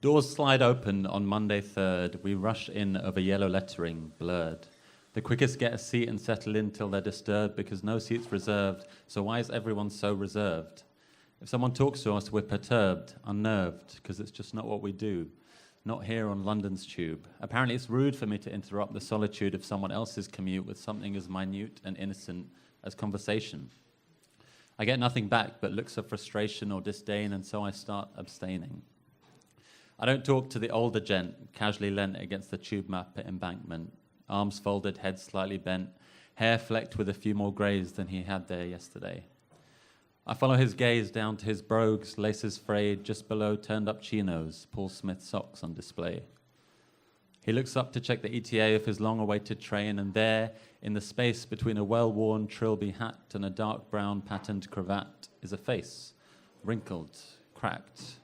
Doors slide open on Monday 3rd. We rush in over yellow lettering, blurred. The quickest get a seat and settle in till they're disturbed because no seat's reserved, so why is everyone so reserved? If someone talks to us, we're perturbed, unnerved, because it's just not what we do. Not here on London's tube. Apparently it's rude for me to interrupt the solitude of someone else's commute with something as minute and innocent as conversation. I get nothing back but looks of frustration or disdain, and so I start abstaining. I don't talk to the older gent, casually leant against the tube map at Embankment, arms folded, head slightly bent, hair flecked with a few more greys than he had there yesterday. I follow his gaze down to his brogues, laces frayed, just below turned-up chinos, Paul Smith socks on display. He looks up to check the ETA of his long-awaited train, and there, in the space between a well-worn Trilby hat and a dark brown patterned cravat, is a face, wrinkled, cracked.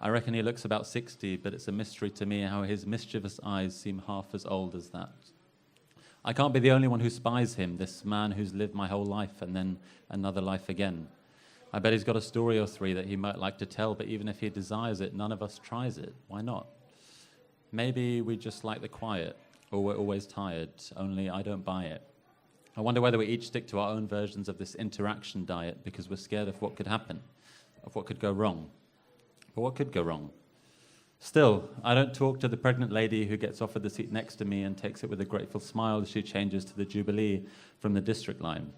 I reckon he looks about 60, but it's a mystery to me how his mischievous eyes seem half as old as that. I can't be the only one who spies him, this man who's lived my whole life and then another life again. I bet he's got a story or three that he might like to tell, but even if he desires it, none of us tries it. Why not? Maybe we just like the quiet, or we're always tired, only I don't buy it. I wonder whether we each stick to our own versions of this interaction diet because we're scared of what could happen, of what could go wrong. But what could go wrong? Still, I don't talk to the pregnant lady who gets offered the seat next to me and takes it with a grateful smile as she changes to the Jubilee from the District line,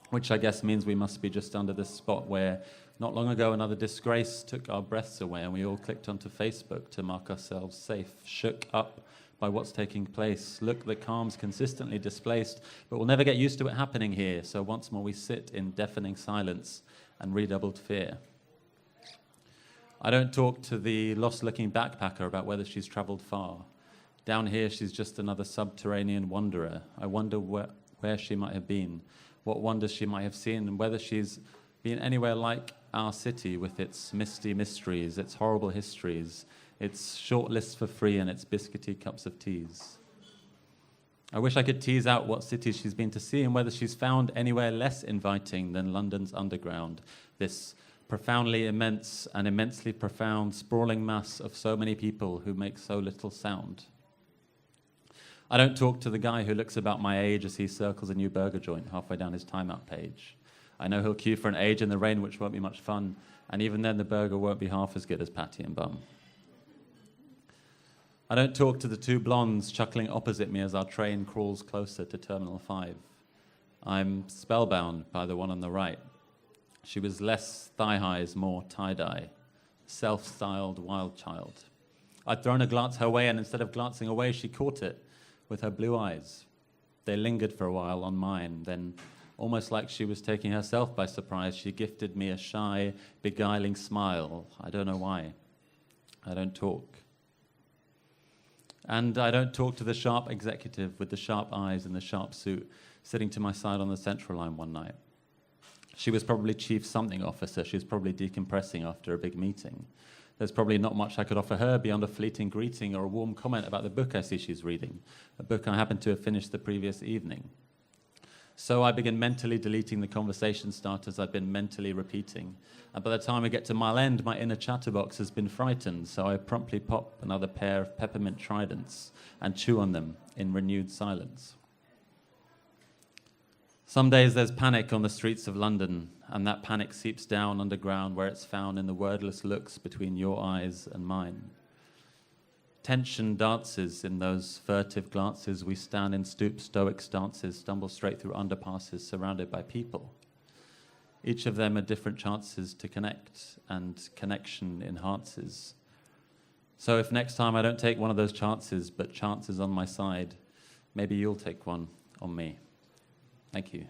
which I guess means we must be just under this spot where not long ago another disgrace took our breaths away and we all clicked onto Facebook to mark ourselves safe, shook up by what's taking place. Look, the calm's consistently displaced, but we'll never get used to it happening here, so once more we sit in deafening silence and redoubled fear. I don't talk to the lost-looking backpacker about whether she's travelled far. Down here, she's just another subterranean wanderer. I wonder where she might have been, what wonders she might have seen, and whether she's been anywhere like our city with its misty mysteries, its horrible histories, its short lists for free, and its biscuity cups of teas. I wish I could tease out what cities she's been to see and whether she's found anywhere less inviting than London's underground, this profoundly immense and immensely profound, sprawling mass of so many people who make so little sound. I don't talk to the guy who looks about my age as he circles a new burger joint halfway down his timeout page. I know he'll queue for an age in the rain, which won't be much fun, and even then the burger won't be half as good as patty and bun. I don't talk to the two blondes chuckling opposite me as our train crawls closer to Terminal 5. I'm spellbound by the one on the right. She was less thigh-highs, more tie-dye, self-styled wild child. I'd thrown a glance her way, and instead of glancing away, she caught it with her blue eyes. They lingered for a while on mine, then, almost like she was taking herself by surprise, she gifted me a shy, beguiling smile. I don't know why. I don't talk. And I don't talk to the sharp executive with the sharp eyes and the sharp suit sitting to my side on the Central line one night. She was probably chief something officer. She was probably decompressing after a big meeting. There's probably not much I could offer her beyond a fleeting greeting or a warm comment about the book I see she's reading, a book I happened to have finished the previous evening. So I begin mentally deleting the conversation starters I've been mentally repeating. And by the time we get to mile end, my inner chatterbox has been frightened, so I promptly pop another pair of peppermint tridents and chew on them in renewed silence. Some days there's panic on the streets of London, and that panic seeps down underground where it's found in the wordless looks between your eyes and mine. Tension dances in those furtive glances. We stand in stoop stoic stances, stumble straight through underpasses surrounded by people. Each of them are different chances to connect, and connection enhances. So if next time I don't take one of those chances, but chance is on my side, maybe you'll take one on me. Thank you.